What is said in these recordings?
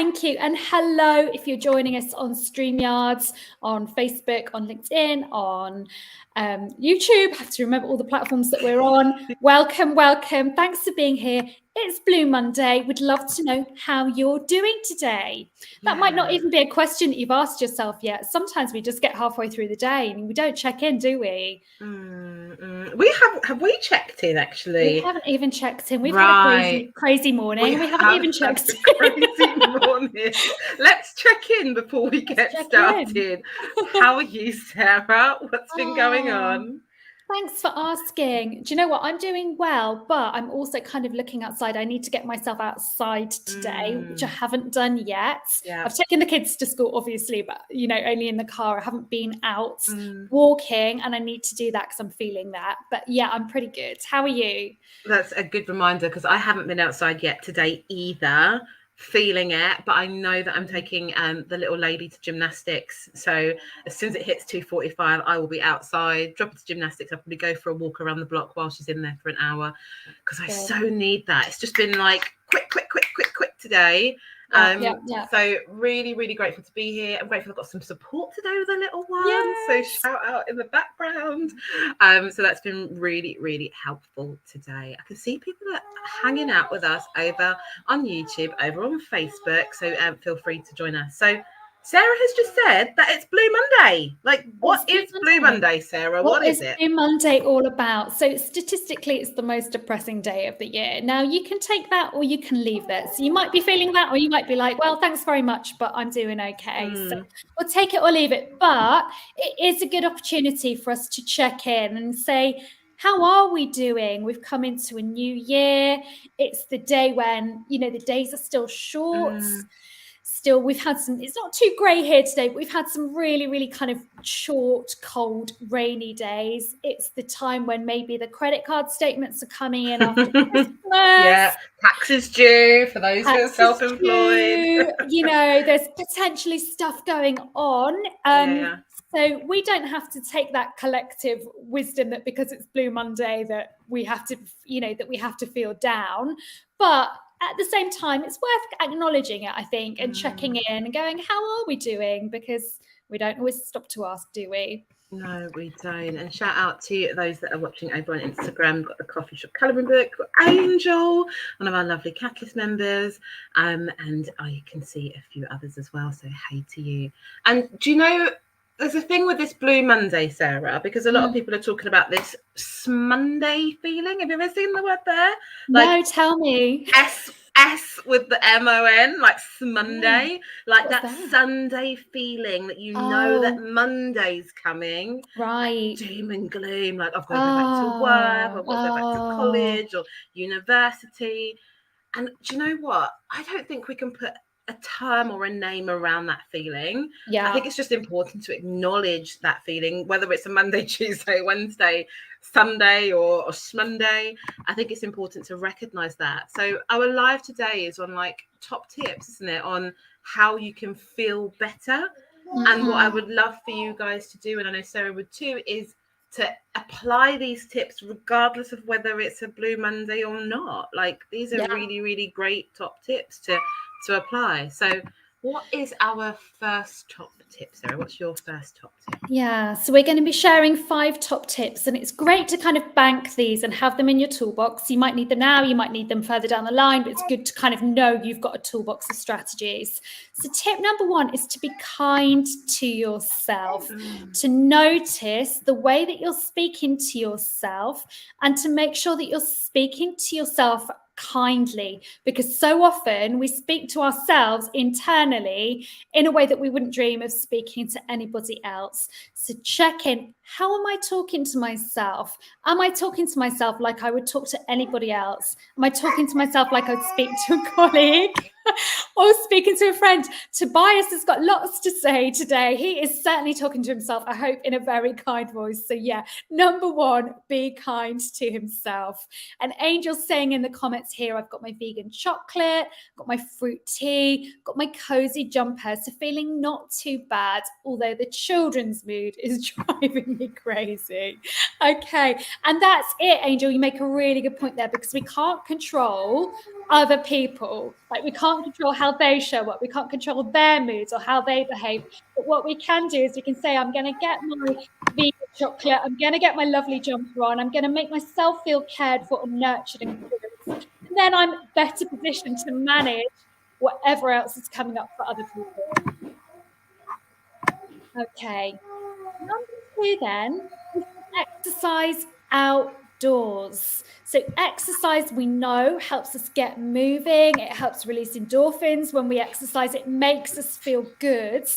Thank you. And hello, if you're joining us on StreamYards, on Facebook, on LinkedIn, on YouTube. I have to remember all the platforms that we're on. Welcome. Thanks for being here. It's Blue Monday. We'd love to know how you're doing today. That might not even be a question that you've asked yourself yet. Sometimes we just get halfway through the day and we don't check in, do we? We have we checked in actually? We haven't even checked in. We've had a crazy morning. We haven't even checked in. Crazy morning. Let's check in before we get started. How are you, Sarah? What's been going on? Thanks for asking. Do you know what? I'm doing well, but I'm also kind of looking outside. I need to get myself outside today, which I haven't done yet. Yeah. I've taken the kids to school, obviously, but, you know, only in the car. I haven't been out walking, and I need to do that because I'm feeling that. But yeah, I'm pretty good. How are you? That's a good reminder because I haven't been outside yet today either. Feeling it, but I know that I'm taking the little lady to gymnastics, so as soon as it hits 2:45 I will be outside, drop her to gymnastics. I'll probably go for a walk around the block while she's in there for an hour because I so need that. It's just been like quick today. So really grateful to be here. I'm grateful I've got some support today with a little one, so shout out in the background. So that's been really helpful today. I can see people are hanging out with us over on YouTube, over on Facebook, so feel free to join us. So Sarah has just said that it's Blue Monday. Like, what is Blue Monday, Sarah? What is it? Blue Monday all about? So statistically, it's the most depressing day of the year. Now, you can take that or you can leave it. So you might be feeling that, or you might be like, well, thanks very much, but I'm doing okay. So we'll take it or leave it. But it is a good opportunity for us to check in and say, how are we doing? We've come into a new year. It's the day when, you know, the days are still short. Still, we've had some, it's not too grey here today, but we've had some really kind of short, cold, rainy days. It's the time when maybe the credit card statements are coming in after Christmas. Yeah, taxes due for those who are self-employed. You know, there's potentially stuff going on. So we don't have to take that collective wisdom that because it's Blue Monday that we have to, you know, that we have to feel down. But at the same time, it's worth acknowledging it, I think, and checking in and going, how are we doing? Because we don't always stop to ask, do we? No, we don't. And shout out to those that are watching over on Instagram. We've got the Coffee Shop Colouring Book, Angel, one of our lovely Kakis members. And I can see a few others as well. So hey to you. And do you know, there's a thing with this Blue Monday, Sarah, because a lot of people are talking about this Monday feeling. Have you ever seen the word there? Like, no, tell me. S with the MON, like Monday, like that Sunday feeling that you know that Monday's coming. Right. Like doom and gloom, like I've got to go back to work, or I've got to go back to college or university. And do you know what? I don't think we can put a term or a name around that feeling. I think it's just important to acknowledge that feeling, whether it's a Monday, Tuesday, Wednesday, Sunday or Monday. I think it's important to recognize that. So our live today is on like top tips, isn't it, on how you can feel better. And what I would love for you guys to do, and I know Sarah would too, is to apply these tips regardless of whether it's a Blue Monday or not. Like, these are really great top tips to apply. So what is our first top tip, Sarah? What's your first top tip? Yeah, so we're going to be sharing 5 top tips, and it's great to kind of bank these and have them in your toolbox. You might need them now, you might need them further down the line, but it's good to kind of know you've got a toolbox of strategies. So tip number 1 is to be kind to yourself, to notice the way that you're speaking to yourself, and to make sure that you're speaking to yourself kindly, because so often we speak to ourselves internally in a way that we wouldn't dream of speaking to anybody else. So check in. How am I talking to myself? Am I talking to myself like I would talk to anybody else? Am I talking to myself like I would speak to a colleague or speaking to a friend? Tobias has got lots to say today. He is certainly talking to himself, I hope, in a very kind voice. So yeah, number 1, be kind to himself. And Angel's saying in the comments here, I've got my vegan chocolate, got my fruit tea, got my cozy jumper. So feeling not too bad, although the children's mood is driving me crazy. Okay, and that's it, Angel. You make a really good point there, because we can't control other people. Like, we can't control how they show up. We can't control their moods or how they behave. But what we can do is we can say, I'm going to get my vegan chocolate. I'm going to get my lovely jumper on. I'm going to make myself feel cared for and nurtured and good. And then I'm better positioned to manage whatever else is coming up for other people. Okay. Number 2 then is exercise outdoors. So exercise, we know, helps us get moving. It helps release endorphins. When we exercise, it makes us feel good.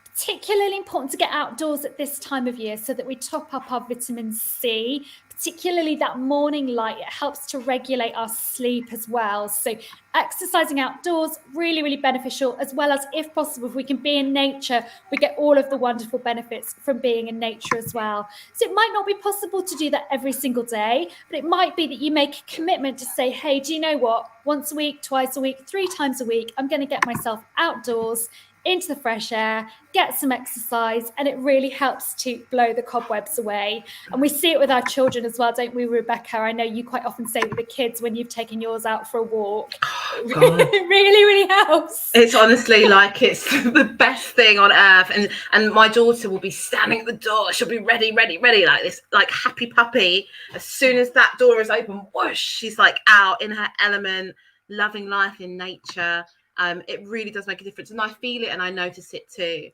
Particularly important to get outdoors at this time of year so that we top up our vitamin C, particularly that morning light. It helps to regulate our sleep as well. So exercising outdoors, really, really beneficial, as well as, if possible, if we can be in nature, we get all of the wonderful benefits from being in nature as well. So it might not be possible to do that every single day, but it might be that you make a commitment to say, hey, do you know what? Once a week, twice a week, 3 times a week, I'm going to get myself outdoors into the fresh air, get some exercise, and it really helps to blow the cobwebs away. And we see it with our children as well, don't we, Rebecca? I know you quite often say with the kids when you've taken yours out for a walk, it really, really helps. It's honestly like it's the best thing on earth. And my daughter will be standing at the door. She'll be ready, like this, like happy puppy. As soon as that door is open, whoosh, she's like out in her element, loving life in nature. It really does make a difference, and I feel it and I notice it too.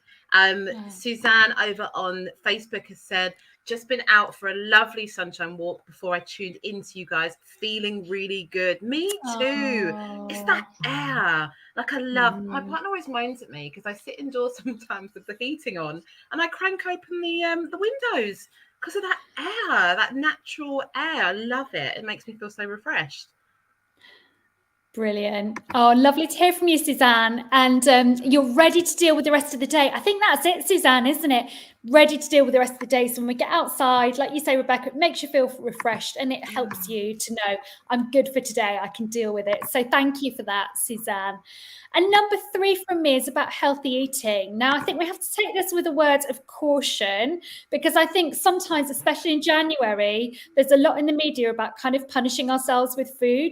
Suzanne over on Facebook has said, just been out for a lovely sunshine walk before I tuned into you guys, feeling really good. Me too. It's that air. Like, I love, my partner always moans at me because I sit indoors sometimes with the heating on and I crank open the windows because of that air, that natural air. I love it. It makes me feel so refreshed. Brilliant. Oh, lovely to hear from you, Suzanne. And you're ready to deal with the rest of the day. I think that's it, Suzanne, isn't it? Ready to deal with the rest of the day. So when we get outside, like you say, Rebecca, it makes you feel refreshed and it helps you to know I'm good for today. I can deal with it. So thank you for that, Suzanne. And number 3 from me is about healthy eating. Now, I think we have to take this with a word of caution, because I think sometimes, especially in January, there's a lot in the media about kind of punishing ourselves with food,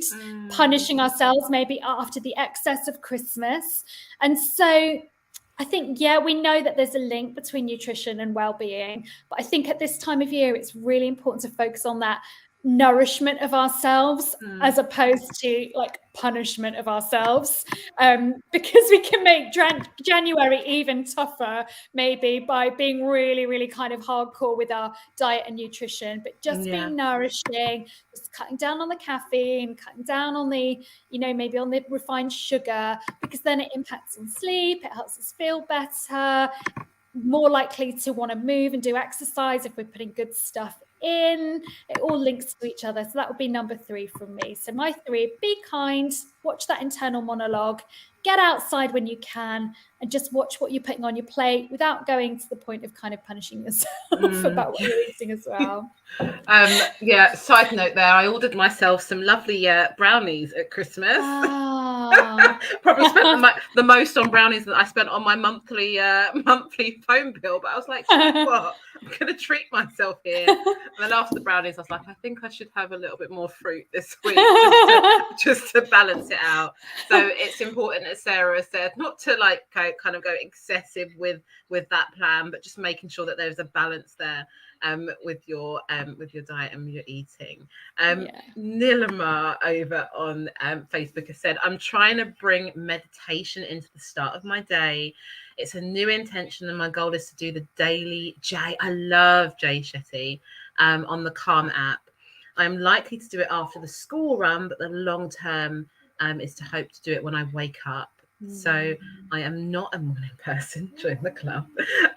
punishing ourselves maybe after the excess of Christmas. And so I think, yeah, we know that there's a link between nutrition and well-being, but I think at this time of year, it's really important to focus on that nourishment of ourselves as opposed to like punishment of ourselves, because we can make January even tougher maybe by being really, really kind of hardcore with our diet and nutrition, but just being nourishing, just cutting down on the caffeine, cutting down on the, maybe on the refined sugar, because then it impacts on sleep, it helps us feel better, more likely to want to move and do exercise if we're putting good stuff in. It all links to each other. So that would be number 3 from me. So my 3, be kind, watch that internal monologue, get outside when you can, and just watch what you're putting on your plate without going to the point of kind of punishing yourself about what you're eating as well. Side note there, I ordered myself some lovely brownies at Christmas. Probably spent the most on brownies that I spent on my monthly phone bill, but I was like, what? I'm gonna treat myself here. And then after the brownies, I was like, I think I should have a little bit more fruit this week just to balance it out. So it's important, as Sarah said, not to like kind of go excessive with that plan, but just making sure that there's a balance there with your diet and your eating. Nilima over on Facebook has said, I'm trying to bring meditation into the start of my day. It's a new intention and my goal is to do the daily Jay. I love Jay Shetty on the Calm app. I'm likely to do it after the school run, but the long term is to hope to do it when I wake up. So I am not a morning person, join the club.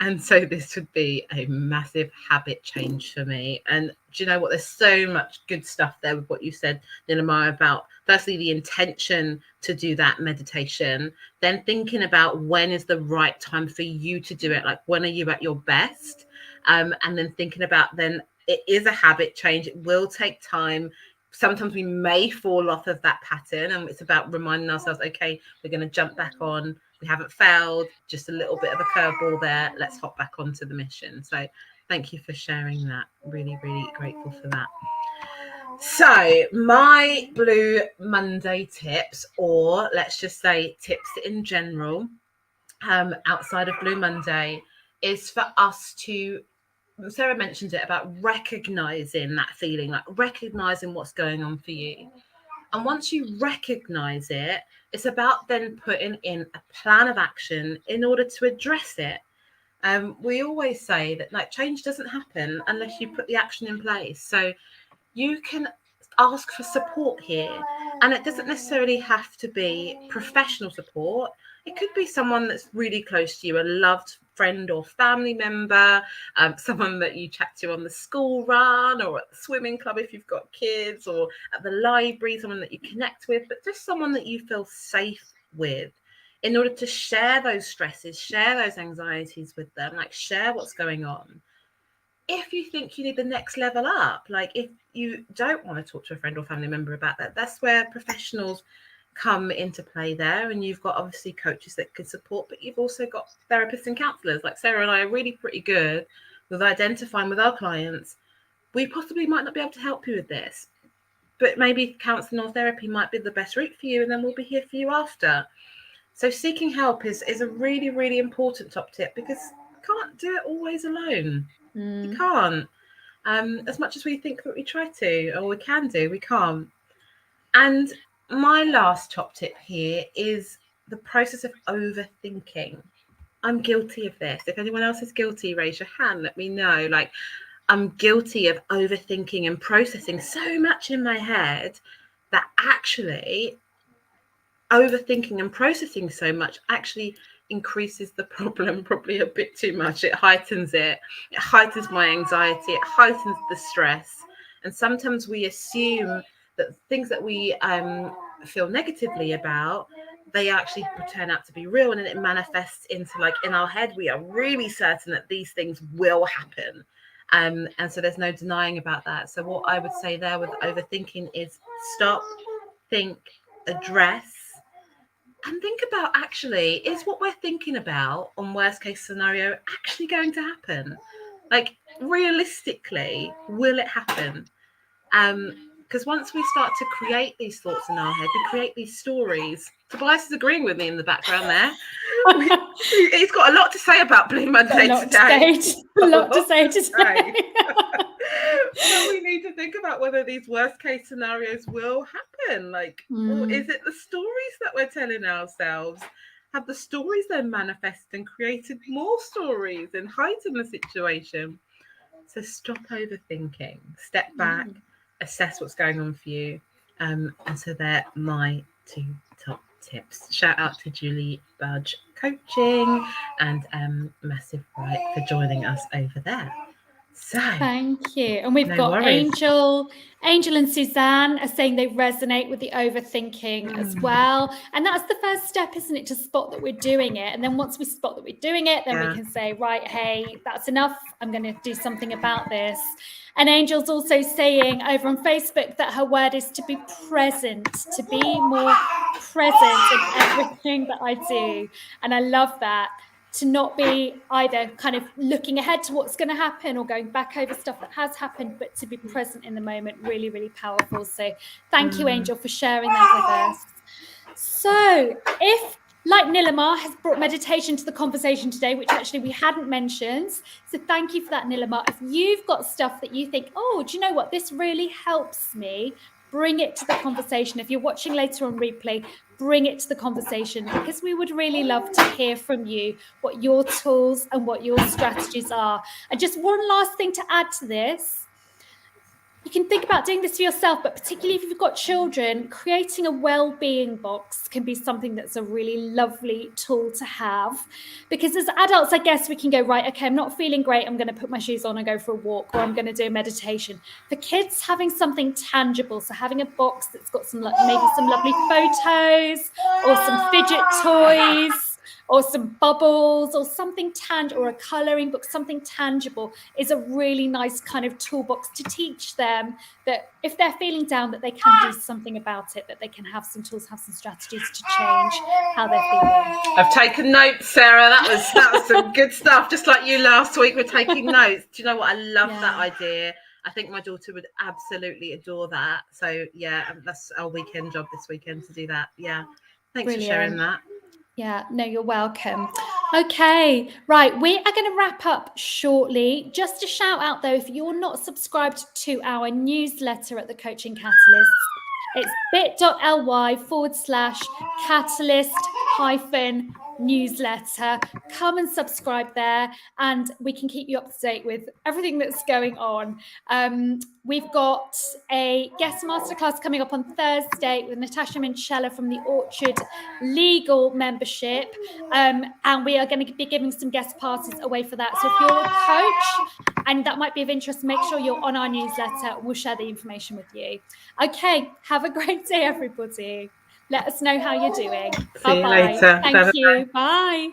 And so this would be a massive habit change for me. And do you know what? There's so much good stuff there with what you said, Nilima, about firstly, the intention to do that meditation, then thinking about when is the right time for you to do it. Like, when are you at your best? And then thinking about then it is a habit change. It will take time. Sometimes we may fall off of that pattern, and it's about reminding ourselves, okay, we're going to jump back on. We haven't failed, just a little bit of a curveball there. Let's hop back onto the mission. So thank you for sharing that. Really, really grateful for that. So my Blue Monday tips, or let's just say tips in general, outside of Blue Monday, is for us to, Sarah mentioned it, about recognizing that feeling, like recognizing what's going on for you. And once you recognize it, it's about then putting in a plan of action in order to address it. We always say that like change doesn't happen unless you put the action in place. So you can ask for support here, and it doesn't necessarily have to be professional support. It could be someone that's really close to you, a loved friend or family member, someone that you chat to on the school run or at the swimming club if you've got kids, or at the library, someone that you connect with, but just someone that you feel safe with, in order to share those stresses, share those anxieties with them, like share what's going on. If you think you need the next level up, like if you don't want to talk to a friend or family member about that, that's where professionals come into play there. And you've got obviously coaches that can support, but you've also got therapists and counselors. Like Sarah and I are really pretty good with identifying with our clients, we possibly might not be able to help you with this, but maybe counseling or therapy might be the best route for you, and then we'll be here for you after. So seeking help is a really, really important top tip, because you can't do it always alone. You can't. As much as we think that we try to, or we can do, we can't. And my last top tip here is the process of overthinking. I'm guilty of this. If anyone else is guilty, raise your hand, let me know. Like, I'm guilty of overthinking and processing so much in my head that actually overthinking and processing so much actually increases the problem probably a bit too much. It heightens my anxiety, it heightens the stress. And sometimes we assume that things that we feel negatively about, they actually turn out to be real, and then it manifests into, like, in our head we are really certain that these things will happen. And so there's no denying about that. So what I would say there with overthinking is stop, think, address, and think about, actually, is what we're thinking about on worst case scenario actually going to happen? Like, realistically, will it happen? Because once we start to create these thoughts in our head, we create these stories. Tobias is agreeing with me in the background there. He's got a lot to say about Blue Monday today. A lot to say today. So we need to think about whether these worst case scenarios will happen. Like, or is it the stories that we're telling ourselves? Have the stories then manifested and created more stories and heightened the situation? So stop overthinking, step back, assess what's going on for you. And so they're my 2 top tips. Shout out to Julie Budge Coaching, and massive right for joining us over there. So thank you. And we've got Angel and Suzanne are saying they resonate with the overthinking as well. And that's the first step, isn't it, to spot that we're doing it. And then once we spot that we're doing it, then we can say, right, hey, that's enough. I'm going to do something about this. And Angel's also saying over on Facebook that her word is to be present, to be more present in everything that I do. And I love that. To not be either kind of looking ahead to what's going to happen or going back over stuff that has happened, but to be present in the moment. Really, really powerful. So thank you, Angel, for sharing that with us. So if, like Nilamar, has brought meditation to the conversation today, which actually we hadn't mentioned. So thank you for that, Nilamar. If you've got stuff that you think, oh, do you know what? This really helps me. Bring it to the conversation. If you're watching later on replay, bring it to the conversation, because we would really love to hear from you what your tools and what your strategies are. And just one last thing to add to this. You can think about doing this for yourself, but particularly if you've got children, creating a well-being box can be something that's a really lovely tool to have. Because as adults, I guess we can go, right, okay, I'm not feeling great, I'm going to put my shoes on and go for a walk, or I'm going to do a meditation. For kids, having something tangible, so having a box that's got some, maybe some lovely photos, or some fidget toys, or some bubbles, or something tangible, or a colouring book, something tangible is a really nice kind of toolbox to teach them that if they're feeling down, that they can do something about it, that they can have some tools, have some strategies to change how they're feeling. I've taken notes, Sarah. That was some good stuff. Just like you last week, we're taking notes. Do you know what? I love that idea. I think my daughter would absolutely adore that. So yeah, that's our weekend job this weekend to do that. Yeah, thanks for sharing that. Yeah, no, you're welcome. Okay, right, we are going to wrap up shortly. Just a shout out though, if you're not subscribed to our newsletter at the Coaching Catalysts, it's bit.ly/catalyst-newsletter. Come and subscribe there, and we can keep you up to date with everything that's going on. We've got a guest masterclass coming up on Thursday with Natasha Minchella from the Orchard Legal membership, and we are going to be giving some guest passes away for that. So if you're a coach and that might be of interest, make sure you're on our newsletter. We'll share the information with you. Okay, have a great day, everybody. Let us know how you're doing. See you later. Thank you. Bye.